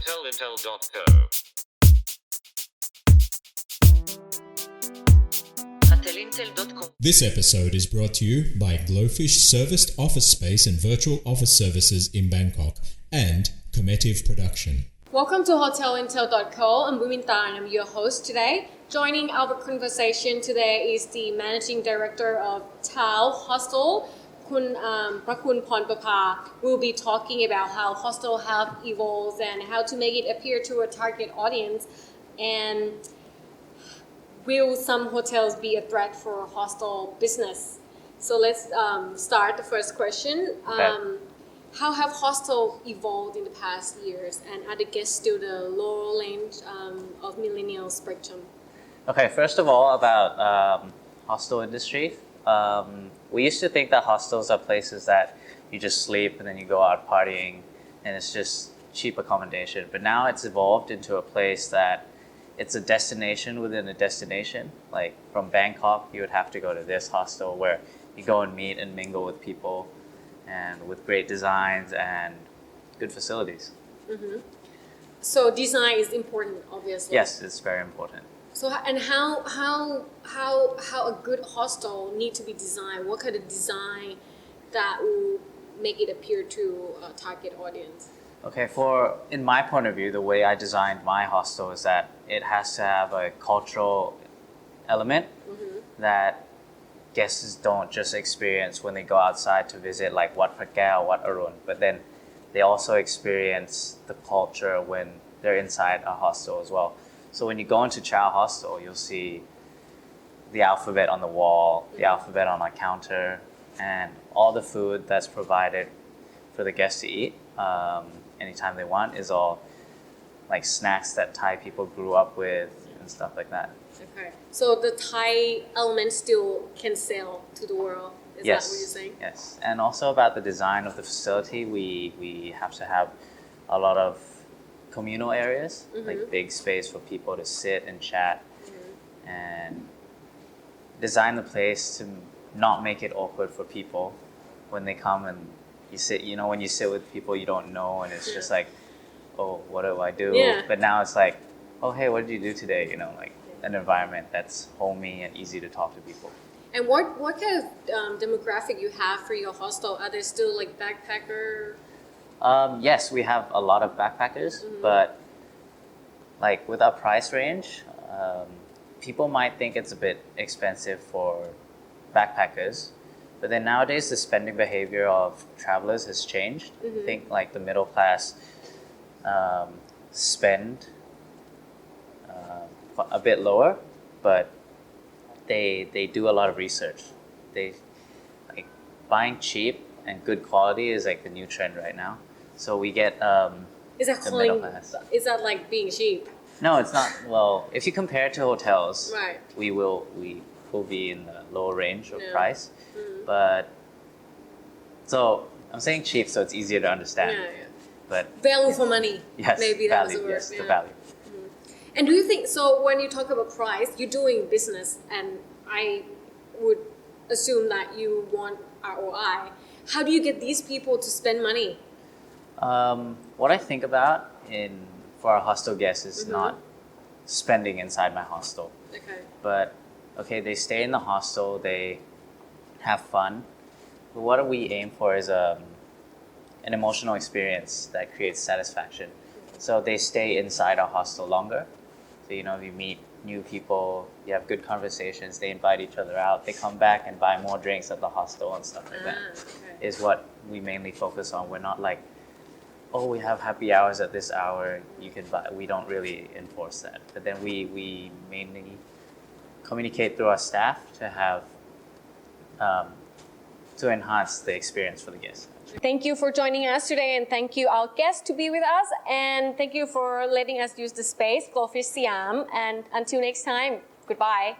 hotelintel.co. Hotelintel.com. This episode is brought to you by Glowfish Serviced Office Space and Virtual Office Services in Bangkok and Cometive Production. Welcome to Hotelintel.co. I'm Wimintra and I'm your host today. Joining our conversation today is the Managing Director of Chao Hostel, Prakhun Phornprapha. We'll be talking about how hostel have evolved and how to make it appear to a target audience, and will some hotels be a threat for hostel business? So let's start the first question. How have hostels evolved in the past years, and are the guests still the lower range of millennial spectrum? Okay, first of all, about hostel industry. We used to think that hostels are places that you just sleep and then you go out partying and it's just cheap accommodation. But now it's evolved into a place that it's a destination within a destination. Like from Bangkok, you would have to go to this hostel where you go and meet and mingle with people and with great designs and good facilities. Mm-hmm. So design is important, obviously. Yes, it's very important. So and how a good hostel need to be designed? What kind of design that will make it appear to a target audience? Okay, in my point of view, the way I designed my hostel is that it has to have a cultural element that guests don't just experience when they go outside to visit like Wat Phra Kaew, Wat Arun, but then they also experience the culture when they're inside a hostel as well. So when you go into Chao Hostel, you'll see the alphabet on the wall, the alphabet on a counter, and all the food that's provided for the guests to eat anytime they want is all like snacks that Thai people grew up with and stuff like that. Okay. So the Thai element still can sell to the world. Is Yes. that what you're saying? Yes. And also about the design of the facility, we have to have a lot of communal areas, like big space for people to sit and chat and design the place to not make it awkward for people when they come and you sit, when you sit with people you don't know and it's just like, oh, what do I do? Yeah. But now it's like, oh, hey, what did you do today? Like an environment that's homey and easy to talk to people. And what kind of demographic you have for your hostel? Are there still like backpacker? Yes, we have a lot of backpackers, but like with our price range, people might think it's a bit expensive for backpackers, but then nowadays the spending behavior of travelers has changed. I think like the middle class spend a bit lower, but they do a lot of research. They like buying cheap and good quality is like the new trend right now. So we get Is that the middle calling? class. Is that like being cheap? No, it's not. Well, if you compare it to hotels, Right. we will be in the lower range of Yeah. price. But so I'm saying cheap, so it's easier to understand. Yeah. But Value for money. yes, Maybe that was value. the word. Yes, Yeah. the value. And do you think so? When you talk about price, you're doing business, and I would assume that you want ROI. How do you get these people to spend money? What I think about for our hostel guests is not spending inside my hostel, Okay. but okay, they stay in the hostel, they have fun. But what we aim for is an emotional experience that creates satisfaction. So they stay inside our hostel longer. So you meet new people, you have good conversations, they invite each other out, they come back and buy more drinks at the hostel and stuff like that. Okay. Is what we mainly focus on. We're not like, oh, we have happy hours at this hour, you can buy. We don't really enforce that. But then we mainly communicate through our staff to have to enhance the experience for the guests. Thank you for joining us today, and thank you our guests to be with us, and thank you for letting us use the space, Glowfish Siam. And until next time, goodbye.